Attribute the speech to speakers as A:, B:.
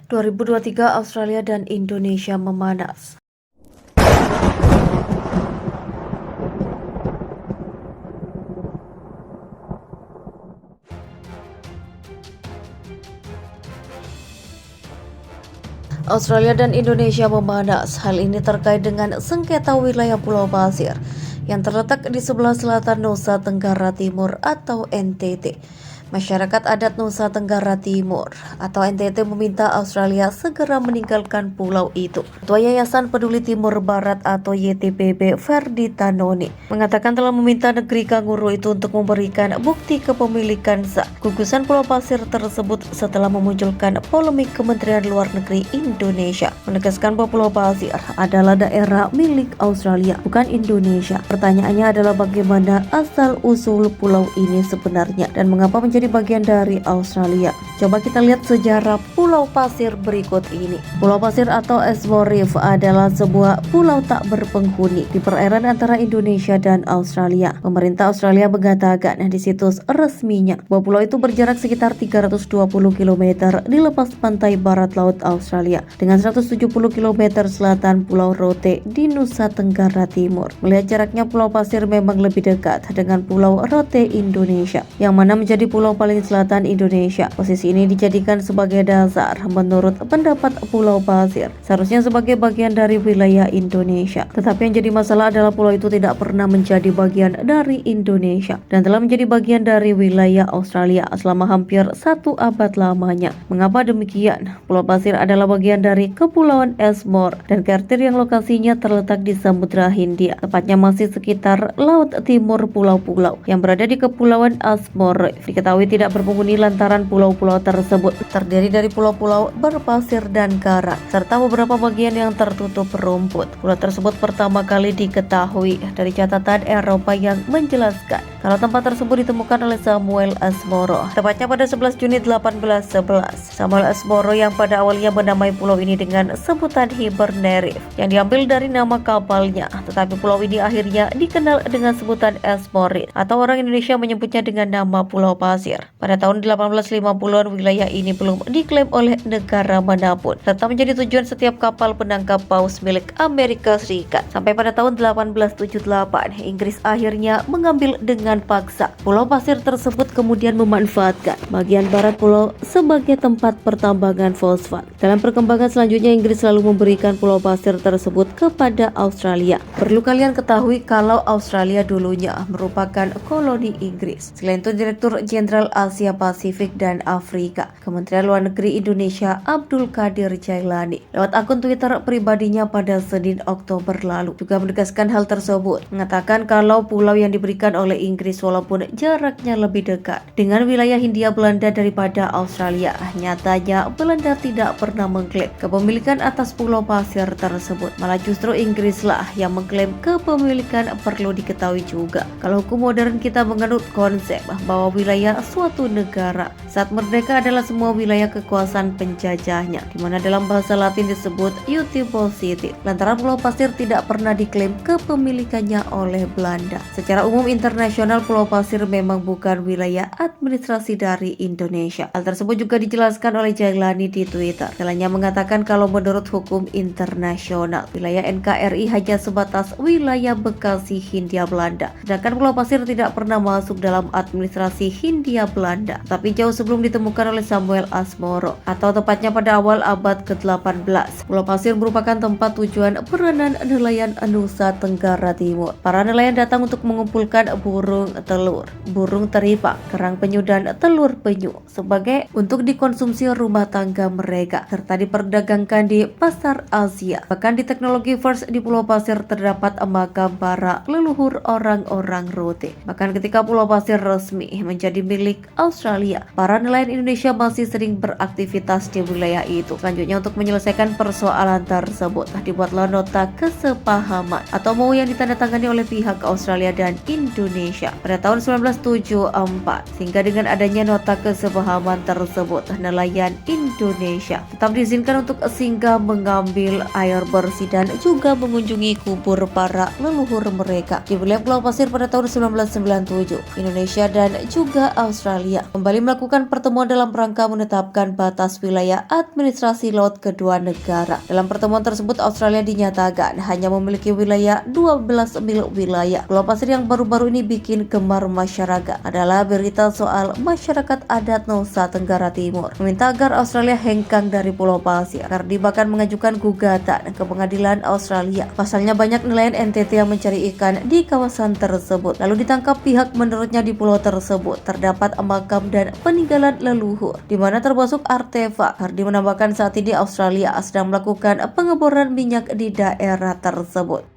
A: 2023 Australia dan Indonesia memanas. Australia dan Indonesia memanas. Hal ini terkait dengan sengketa wilayah Pulau Pasir yang terletak di sebelah selatan Nusa Tenggara Timur atau NTT. Masyarakat adat Nusa Tenggara Timur atau NTT meminta Australia segera meninggalkan pulau itu. Ketua Yayasan Peduli Timur Barat atau YTPB Ferdi Tanoni mengatakan telah meminta negeri kanguru itu untuk memberikan bukti kepemilikan sah gugusan Pulau Pasir tersebut setelah memunculkan polemik Kementerian Luar Negeri Indonesia menegaskan bahwa Pulau Pasir adalah daerah milik Australia, bukan Indonesia. Pertanyaannya adalah bagaimana asal-usul pulau ini sebenarnya dan mengapa menjadi bagian dari Australia. Coba kita lihat sejarah Pulau Pasir berikut ini. Pulau Pasir atau Ellsworth Reef adalah sebuah pulau tak berpenghuni di perairan antara Indonesia dan Australia. Pemerintah Australia mengatakan di situs resminya bahwa pulau itu berjarak sekitar 320 km di lepas pantai barat laut Australia dengan 170 km selatan Pulau Rote di Nusa Tenggara Timur. Melihat jaraknya, Pulau Pasir memang lebih dekat dengan Pulau Rote Indonesia, yang mana menjadi pulau paling selatan Indonesia. Posisi ini dijadikan sebagai dasar menurut pendapat Pulau Pasir seharusnya sebagai bagian dari wilayah Indonesia. Tetapi yang jadi masalah adalah pulau itu tidak pernah menjadi bagian dari Indonesia dan telah menjadi bagian dari wilayah Australia selama hampir 1 abad lamanya. Mengapa demikian? Pulau Pasir adalah bagian dari Kepulauan Ellsworth dan Cartier yang lokasinya terletak di Samudra Hindia, tepatnya masih sekitar laut timur pulau-pulau yang berada di Kepulauan Ellsworth. Diketahui tidak berpenghuni lantaran pulau-pulau tersebut terdiri dari pulau-pulau berpasir dan karang serta beberapa bagian yang tertutup rumput. Pulau tersebut pertama kali diketahui dari catatan Eropa yang menjelaskan kalau tempat tersebut ditemukan oleh Samuel Ellsworth tepatnya pada 11 Juni 1811. Samuel Ellsworth yang pada awalnya menamai pulau ini dengan sebutan Hibernian yang diambil dari nama kapalnya, tetapi pulau ini akhirnya dikenal dengan sebutan Ellsworth atau orang Indonesia menyebutnya dengan nama Pulau Pasir. Pada tahun 1850-an wilayah ini belum diklaim oleh negara manapun, tetap menjadi tujuan setiap kapal penangkap paus milik Amerika Serikat. Sampai pada tahun 1878, Inggris akhirnya mengambil dengan paksa Pulau Pasir tersebut, kemudian memanfaatkan bagian barat pulau sebagai tempat pertambangan fosfat. Dalam perkembangan selanjutnya, Inggris selalu memberikan Pulau Pasir tersebut kepada Australia. Perlu kalian ketahui kalau Australia dulunya merupakan koloni Inggris. Selain itu, Direktur Jenderal Asia Pasifik dan Afrika Kementerian Luar Negeri Indonesia Abdul Qadir Jailani lewat akun Twitter pribadinya pada Senin Oktober lalu juga menegaskan hal tersebut, mengatakan kalau pulau yang diberikan oleh Inggris walaupun jaraknya lebih dekat dengan wilayah Hindia Belanda daripada Australia, nyatanya Belanda tidak pernah mengklaim kepemilikan atas Pulau Pasir tersebut. Malah justru Inggrislah yang mengklaim kepemilikan. Perlu diketahui juga kalau hukum modern kita menganut konsep bahwa wilayah suatu negara saat merdeka adalah semua wilayah kekuasaan penjajahnya, di mana dalam bahasa Latin disebut iuti positit. Lantaran Pulau Pasir tidak pernah diklaim kepemilikannya oleh Belanda. Secara umum internasional, Pulau Pasir memang bukan wilayah administrasi dari Indonesia. Hal tersebut juga dijelaskan oleh Jailani di Twitter. Jailani mengatakan kalau menurut hukum internasional, wilayah NKRI hanya sebatas wilayah Bekasi Hindia Belanda, sedangkan Pulau Pasir tidak pernah masuk dalam administrasi Hindia Belanda, tapi jauh sebelum ditemukan oleh Samuel Ellsworth atau tepatnya pada awal abad ke-18. Pulau Pasir merupakan tempat tujuan perenan nelayan Nusa Tenggara Timur. Para nelayan datang untuk mengumpulkan burung telur, burung teripak, kerang penyu dan telur penyu sebagai untuk dikonsumsi rumah tangga mereka serta diperdagangkan di pasar Asia. Bahkan di teknologi First di Pulau Pasir terdapat makam para leluhur orang-orang Rote. Bahkan ketika Pulau Pasir resmi menjadi milik Australia, para nelayan Indonesia masih sering beraktivitas di wilayah itu. Selanjutnya, untuk menyelesaikan persoalan tersebut, dibuatlah nota kesepahaman atau MOU yang ditandatangani oleh pihak Australia dan Indonesia pada tahun 1974. Sehingga dengan adanya nota kesepahaman tersebut, nelayan Indonesia tetap diizinkan untuk singgah mengambil air bersih dan juga mengunjungi kubur para leluhur mereka di wilayah Pulau Pasir pada tahun 1997. Indonesia dan juga Australia kembali melakukan pertemuan dalam rangka menetapkan batas wilayah administrasi laut kedua negara. Dalam pertemuan tersebut, Australia dinyatakan hanya memiliki wilayah 12 mil wilayah. Pulau Pasir yang baru-baru ini bikin gemar masyarakat adalah berita soal masyarakat adat Nusa Tenggara Timur meminta agar Australia hengkang dari Pulau Pasir. Kardi bahkan mengajukan gugatan ke pengadilan Australia. Pasalnya banyak nelayan NTT yang mencari ikan di kawasan tersebut lalu ditangkap pihak. Menurutnya di pulau tersebut terdapat makam dan peninggalan leluhur di mana termasuk artefak. Kardi menambahkan saat ini Australia sedang melakukan pengeboran minyak di daerah tersebut.